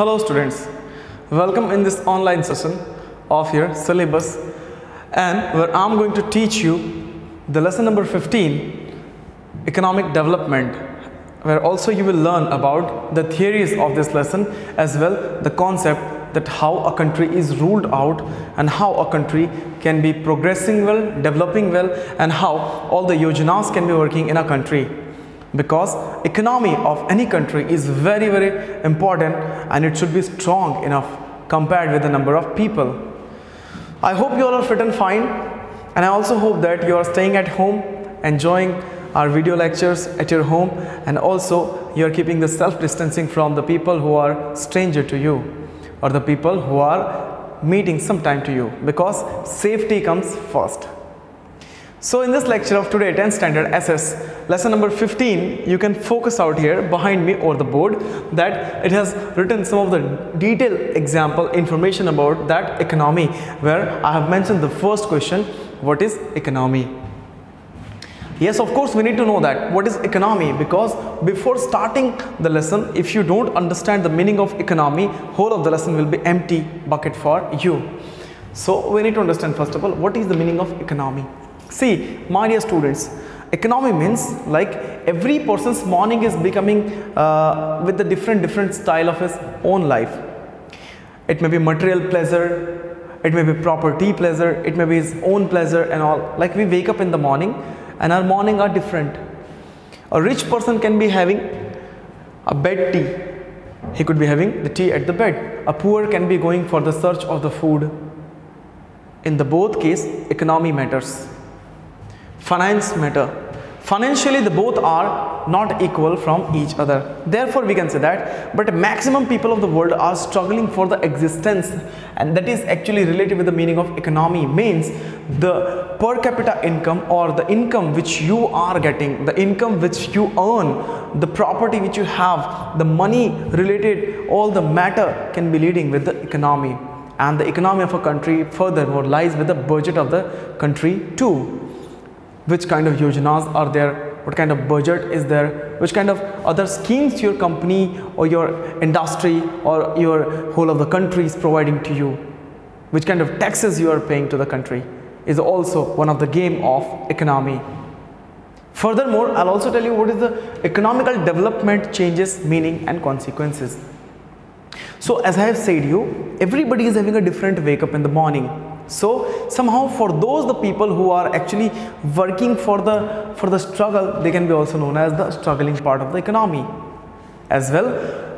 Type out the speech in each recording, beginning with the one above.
Hello students, welcome in this online session of your syllabus, and where I am going to teach you the lesson number 15, Economic Development, where also you will learn about the theories of this lesson as well the concept that how a country is ruled out and how a country can be progressing well, developing well, and how all the yojanas can be working in a country. Because economy of any country is very important and it should be strong enough compared with the number of people. I hope you all are fit and fine, and I also hope that you are staying at home enjoying our video lectures at your home, and also you are keeping the self-distancing from the people who are stranger to you or the people who are meeting sometime to you, because safety comes first. So in this lecture of today, 10th standard SS, lesson number 15, you can focus out here behind me over the board that it has written some of the detailed example information about that economy, where I have mentioned the first question, what is economy? Yes, of course we need to know that what is economy, because before starting the lesson, if you don't understand the meaning of economy, whole of the lesson will be empty bucket for you. So we need to understand first of all what is the meaning of economy. See, my dear students, economy means like every person's morning is becoming with the different style of his own life. It may be material pleasure, it may be property pleasure, it may be his own pleasure and all. Like we wake up in the morning and our morning are different. A rich person can be having a bed tea. He could be having the tea at the bed. A poor can be going for the search of the food. In the both case, economy matters. Finance matter. Financially, the both are not equal from each other. Therefore, we can say that, but maximum people of the world are struggling for the existence, and that is actually related with the meaning of economy. Means the per capita income, or the income which you are getting, the income which you earn, the property which you have, the money related, all the matter can be leading with the economy. And the economy of a country furthermore lies with the budget of the country too. Which kind of yojanas are there, what kind of budget is there, which kind of other schemes your company or your industry or your whole of the country is providing to you, which kind of taxes you are paying to the country, is also one of the game of economy. Furthermore, I'll also tell you what is the economical development changes, meaning and consequences. So as I have said you, everybody is having a different wake up in the morning. So somehow for those the people who are actually working for the struggle, they can be also known as the struggling part of the economy as well,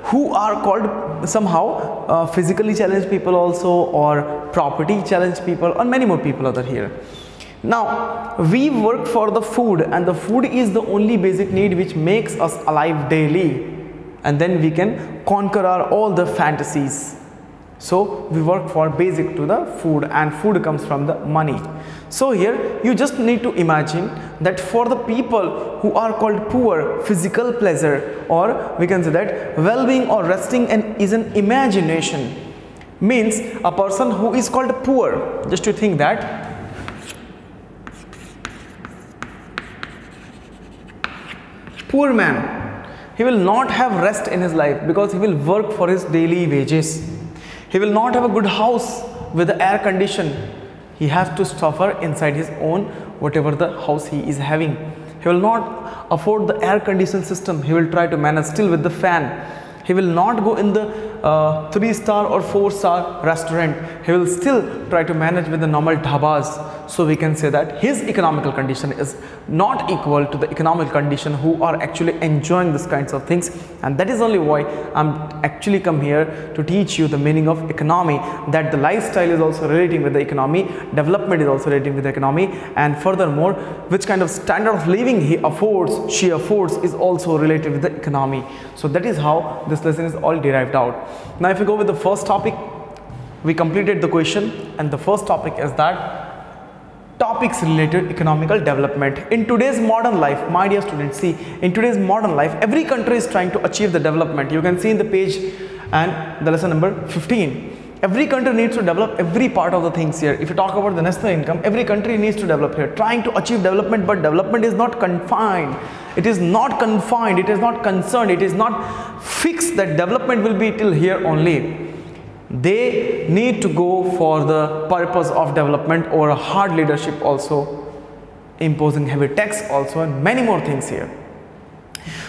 who are called somehow physically challenged people also, or property challenged people, or many more people are here. Now we work for the food, and the food is the only basic need which makes us alive daily, and then we can conquer our all the fantasies. So we work for basic to the food, and food comes from the money. So here you just need to imagine that for the people who are called poor, physical pleasure, or we can say that well-being or resting and is an imagination. Means a person who is called poor, just to think that poor man, he will not have rest in his life because he will work for his daily wages. He will not have a good house with the air condition. He has to suffer inside his own whatever the house he is having. He will not afford the air conditioned system. He will try to manage still with the fan. He will not go in the 3-star or 4-star restaurant. He will still try to manage with the normal dhabas. So we can say that his economical condition is not equal to the economic condition who are actually enjoying these kinds of things. And that is only why I'm actually come here to teach you the meaning of economy, that the lifestyle is also relating with the economy, development is also relating with the economy, and furthermore which kind of standard of living he affords, she affords, is also related with the economy. So that is how this lesson is all derived out. Now if we go with the first topic, we completed the question, and the first topic is that topics related economical development. In today's modern life, my dear students, see, in today's modern life, every country is trying to achieve the development. You can see in the page and the lesson number 15. Every country needs to develop every part of the things here. If you talk about the national income, every country needs to develop here, trying to achieve development, but development is not confined. It is not confined, it is not concerned, it is not fixed that development will be till here only. They need to go for the purpose of development or a hard leadership also, imposing heavy tax also, and many more things here.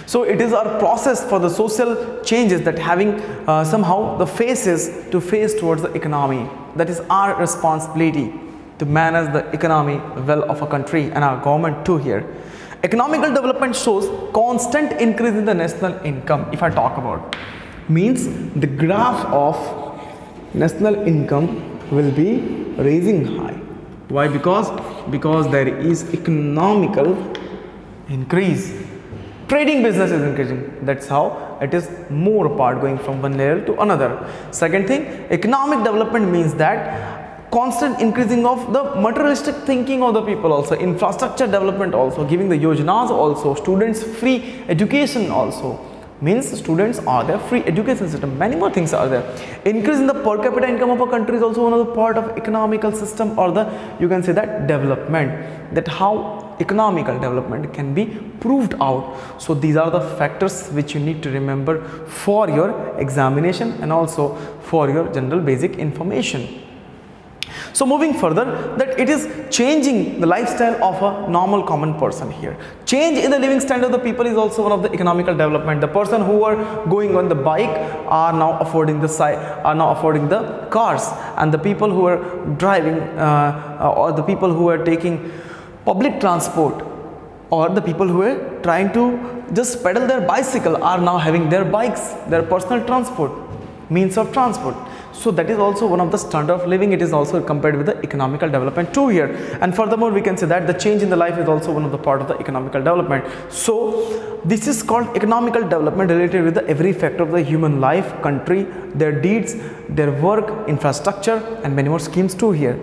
So it is our process for the social changes that having somehow the faces to face towards the economy. That is our responsibility to manage the economy well of a country and our government too here. Economical development shows constant increase in the national income. If I talk about, means the graph of national income will be raising high. Why? Because there is economical increase. Trading business is increasing. That's how it is more part going from one level to another. Second thing, economic development means that constant increasing of the materialistic thinking of the people also, infrastructure development also, giving the yojanas also, students free education also. Means students are there, free education system, many more things are there. Increase in the per capita income of a country is also one of the part of economical system, or the, you can say that, development, that how economical development can be proved out. So these are the factors which you need to remember for your examination and also for your general basic information. So moving further, that it is changing the lifestyle of a normal common person here. Change in the living standard of the people is also one of the economical development. The person who are going on the bike are now affording the cars, and the people who are driving or the people who are taking public transport, or the people who are trying to just pedal their bicycle are now having their bikes, their personal transport, means of transport. So that is also one of the standard of living. It is also compared with the economical development too here. And furthermore, we can say that the change in the life is also one of the part of the economical development. So this is called economical development related with the every factor of the human life, country, their deeds, their work, infrastructure, and many more schemes too here.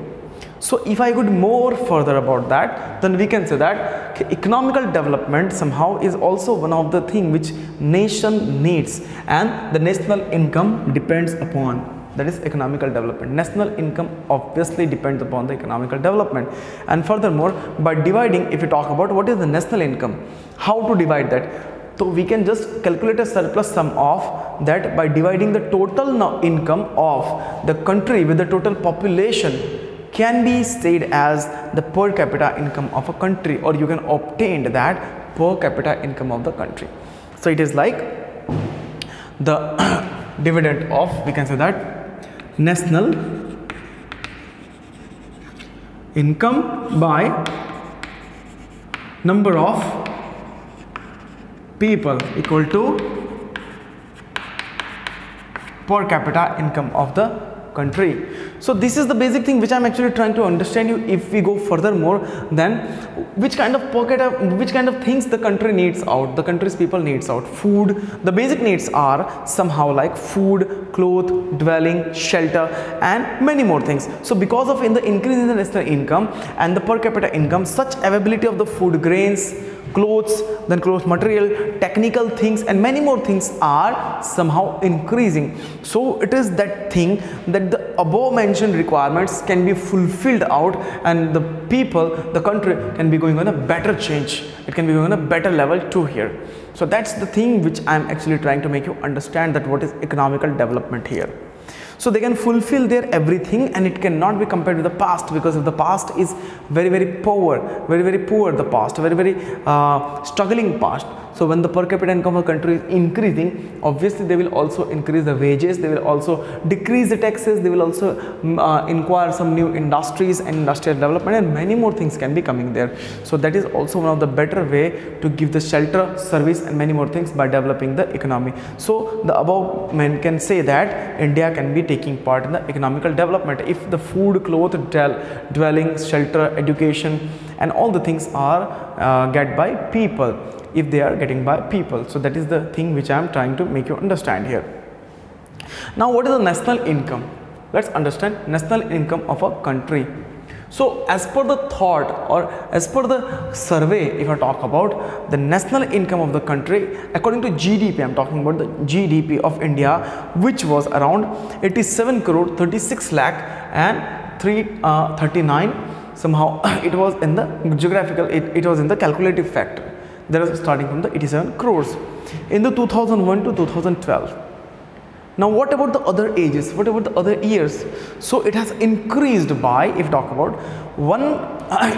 So if I could more further about that, then we can say that economical development somehow is also one of the thing which nation needs, and the national income depends upon. That is economical development. National income obviously depends upon the economical development. And furthermore, by dividing, if you talk about what is the national income, how to divide that, so we can just calculate a surplus sum of that by dividing the total income of the country with the total population, can be said as the per capita income of a country, or you can obtain that per capita income of the country. So it is like the dividend of, we can say that, national income by number of people equal to per capita income of the country. So this is the basic thing which I am actually trying to understand you. If we go furthermore, then which kind of things the country needs out, the country's people needs out. Food, the basic needs are somehow like food, cloth, dwelling, shelter, and many more things. So because of in the increase in the national income and the per capita income, such availability of the food, grains, clothes, then clothes material, technical things, and many more things are somehow increasing. So it is that thing that the above mentioned requirements can be fulfilled out, and the people, the country can be going on a better change. It can be going on a better level too here. So that's the thing which I am actually trying to make you understand, that what is economical development here. So they can fulfill their everything, and it cannot be compared with the past, because if the past is very poor, very poor, the past, very struggling past. So when the per capita income of a country is increasing, obviously they will also increase the wages, they will also decrease the taxes, they will also inquire some new industries and industrial development, and many more things can be coming there. So that is also one of the better way to give the shelter, service, and many more things by developing the economy. So the above men can say that India can be taking part in the economical development if the food, cloth, dwelling, shelter, education, and all the things are get by people, if they are getting by people. So that is the thing which I am trying to make you understand here. Now what is the national income? Let's understand national income of a country. So as per the thought or as per the survey, if I talk about the national income of the country according to GDP, I'm talking about the GDP of India, which was around 87 crore 36 lakh and 339. Somehow it was in the geographical, it was in the calculative factor. That is starting from the 87 crores in the 2001 to 2012. Now what about the other ages, what about the other years? So it has increased by, if talk about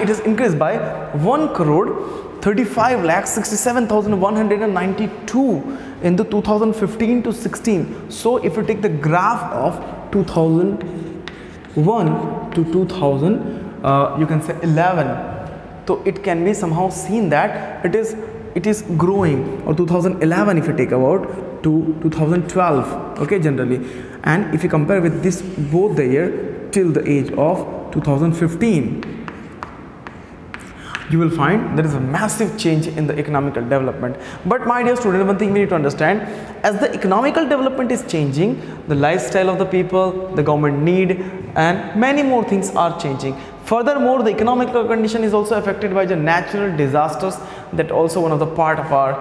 it has increased by 1 crore 35 lakh 67,192 in the 2015 to 16. So if you take the graph of 2001 to 2000, you can say 11, so it can be somehow seen that it is growing, or 2011 if you take about to 2012, okay, generally. And if you compare with this both the year till the age of 2015, you will find there is a massive change in the economical development. But my dear student, one thing we need to understand, as the economical development is changing, the lifestyle of the people, the government need, and many more things are changing. Furthermore, the economical condition is also affected by the natural disasters, that also one of the part of our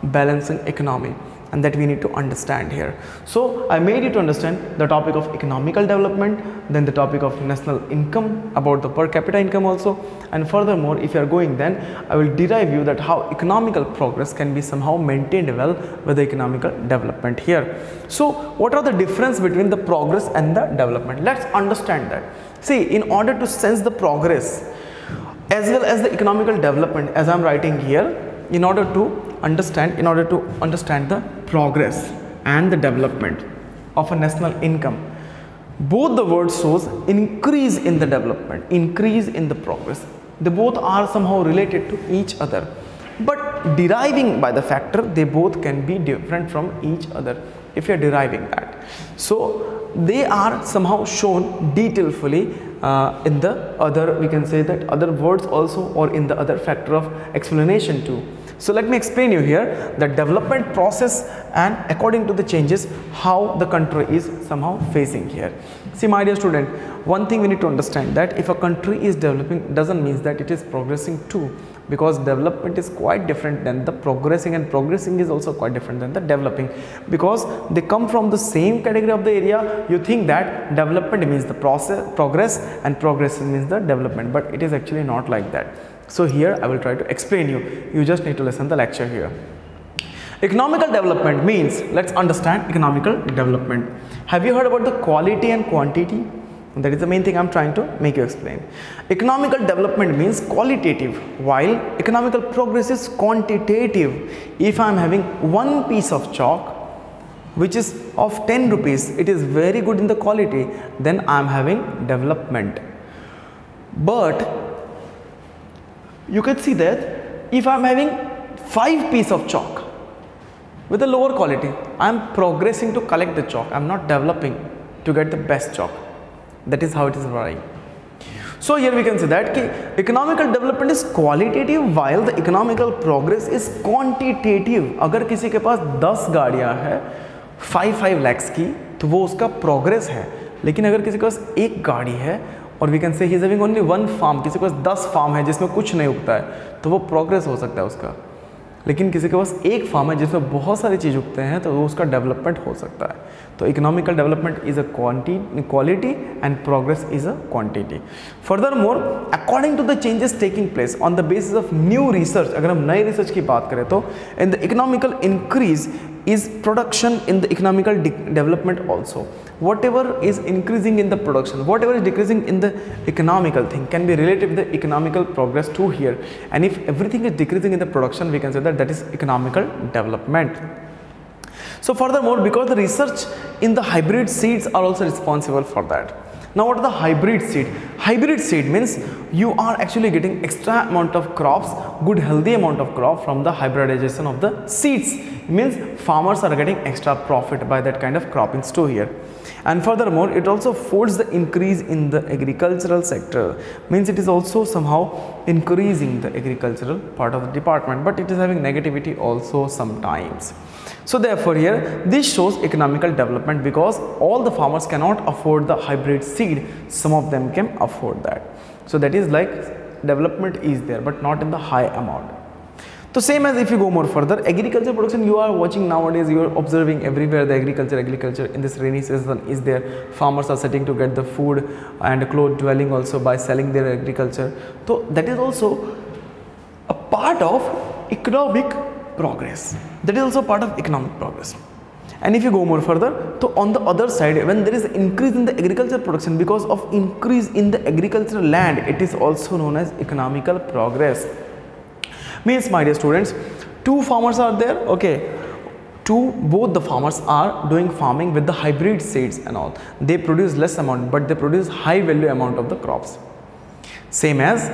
balancing economy, and that we need to understand here. So I made you to understand the topic of economical development, then the topic of national income, about the per capita income also, and furthermore if you are going, then I will derive you that how economical progress can be somehow maintained well with the economical development here. So what are the difference between the progress and the development? Let's understand that. See, in order to sense the progress as well as the economical development, as I am writing here, in order to understand the progress and the development of a national income, both the words shows increase in the development, increase in the progress. They both are somehow related to each other, but deriving by the factor, they both can be different from each other if you are deriving that. So they are somehow shown detailfully in the other, we can say that other words also, or in the other factor of explanation too. So let me explain you here the development process, and according to the changes how the country is somehow facing here. See my dear student, one thing we need to understand, that if a country is developing doesn't mean that it is progressing too, because development is quite different than the progressing, and progressing is also quite different than the developing, because they come from the same category of the area. You think that development means the progress, and progress means the development, but it is actually not like that. So here I will try to explain you just need to listen the lecture here. Economical development means, let's understand economical development. Have you heard about the quality and quantity? That is the main thing I am trying to make you explain. Economical development means qualitative, while economical progress is quantitative. If I am having one piece of chalk which is of 10 rupees, it is very good in the quality, then I am having development. But you can see that if I am having 5 pieces of chalk with a lower quality, I am progressing to collect the chalk, I am not developing to get the best chalk. That is how it is varying. So here we can say that economical development is qualitative while the economical progress is quantitative. अगर किसी के पास 10 गाड़ियाँ हैं 5 lakhs की, तो वो उसका progress है. लेकिन अगर किसी के पास एक गाड़ी है और we can say he is having only one farm, किसी के पास 10 फार्म है जिसमें कुछ नहीं उगता है, तो वो प्रोग्रेस हो सकता है उसका. लेकिन किसी के पास एक फार्म है जिसमें बहुत सारी चीज़ उगते हैं, तो वो उसका डेवलपमेंट हो सकता है. तो economical development is a quality and progress is a quantity. Furthermore according to the changes taking place on the basis of new research, अगर हम नए रिसर्च की बात करें तो in the economical increase is production in the economical development also. Whatever is increasing in the production, whatever is decreasing in the economical thing can be related with the economical progress too here. And if everything is decreasing in the production, we can say that that is economical development. So furthermore, because the research in the hybrid seeds are also responsible for that. Now what is the hybrid seed? Hybrid seed means you are actually getting extra amount of crops, good healthy amount of crop from the hybridization of the seeds. It means farmers are getting extra profit by that kind of croppings too here. And furthermore, it also forces the increase in the agricultural sector. Means it is also somehow increasing the agricultural part of the department, but it is having negativity also sometimes. So therefore here this shows economical development, because all the farmers cannot afford the hybrid seed, some of them can afford that. So that is like development is there, but not in the high amount. So same as if you go more further, agriculture production, you are watching nowadays, you are observing everywhere the agriculture in this rainy season is there. Farmers are sitting to get the food and clothes dwelling also by selling their agriculture. So that is also a part of economic progress. That is also part of economic progress. And if you go more further, so on the other side, when there is increase in the agriculture production, because of increase in the agricultural land, it is also known as economical progress. Means, my dear students, two farmers are there, okay, both the farmers are doing farming with the hybrid seeds and all. They produce less amount, but they produce high value amount of the crops. Same as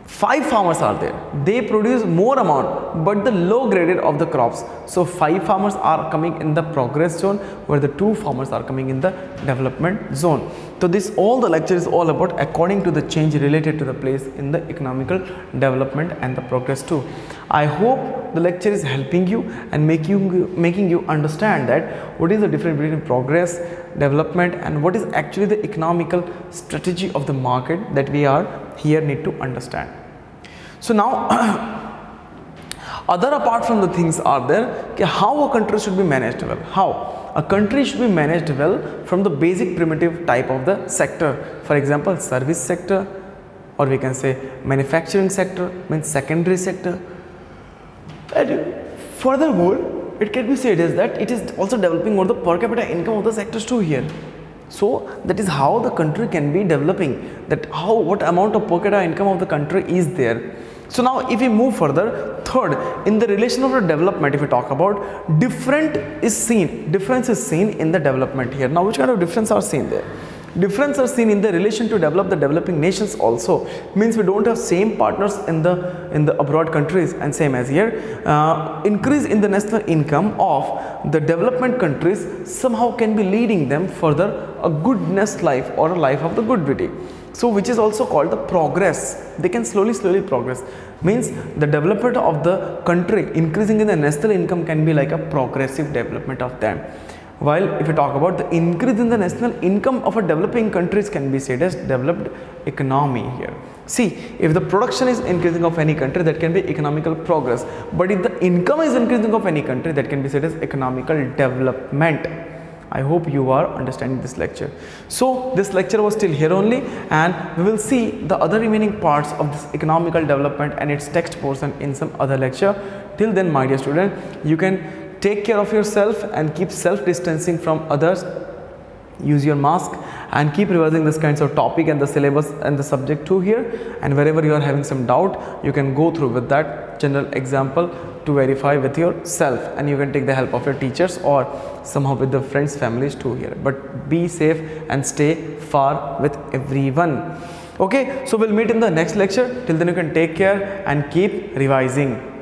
5 farmers are there, they produce more amount but the low graded of the crops. So 5 farmers are coming in the progress zone, where the 2 farmers are coming in the development zone. So this all the lecture is all about according to the change related to the place in the economical development and the progress too. I hope the lecture is helping you and making you understand that what is the difference between progress, development, and what is actually the economical strategy of the market that we are here need to understand. So now other apart from the things are there, how a country should be managed well. How a country should be managed well from the basic primitive type of the sector. For example, service sector, or we can say manufacturing sector, means secondary sector. And furthermore, it can be said is that it is also developing more the per capita income of the sectors too here. So that is how the country can be developing, that what amount of per capita income of the country is there. So now if we move further, third, in the relation of the development, if we talk about, difference is seen in the development here. Now which kind of difference are seen there? Difference are seen in the relation to develop the developing nations also. Means we don't have same partners in the abroad countries, and same as here, increase in the national income of the development countries somehow can be leading them further a goodness life or a life of the good beauty. So which is also called the progress. They can slowly progress. Means the development of the country increasing in the national income can be like a progressive development of them. While if you talk about the increase in the national income of a developing countries can be said as developed economy here. See, if the production is increasing of any country, that can be economical progress. But if the income is increasing of any country, that can be said as economical development. I hope you are understanding this lecture. So this lecture was till here only, and we will see the other remaining parts of this economical development and its text portion in some other lecture. Till then, my dear student, you can take care of yourself and keep self-distancing from others. Use your mask and keep revising this kinds of topic and the syllabus and the subject too here. And wherever you are having some doubt, you can go through with that general example to verify with yourself, and you can take the help of your teachers or somehow with the friends, families too here. But be safe and stay far with everyone. Okay, so we'll meet in the next lecture. Till then, you can take care and keep revising.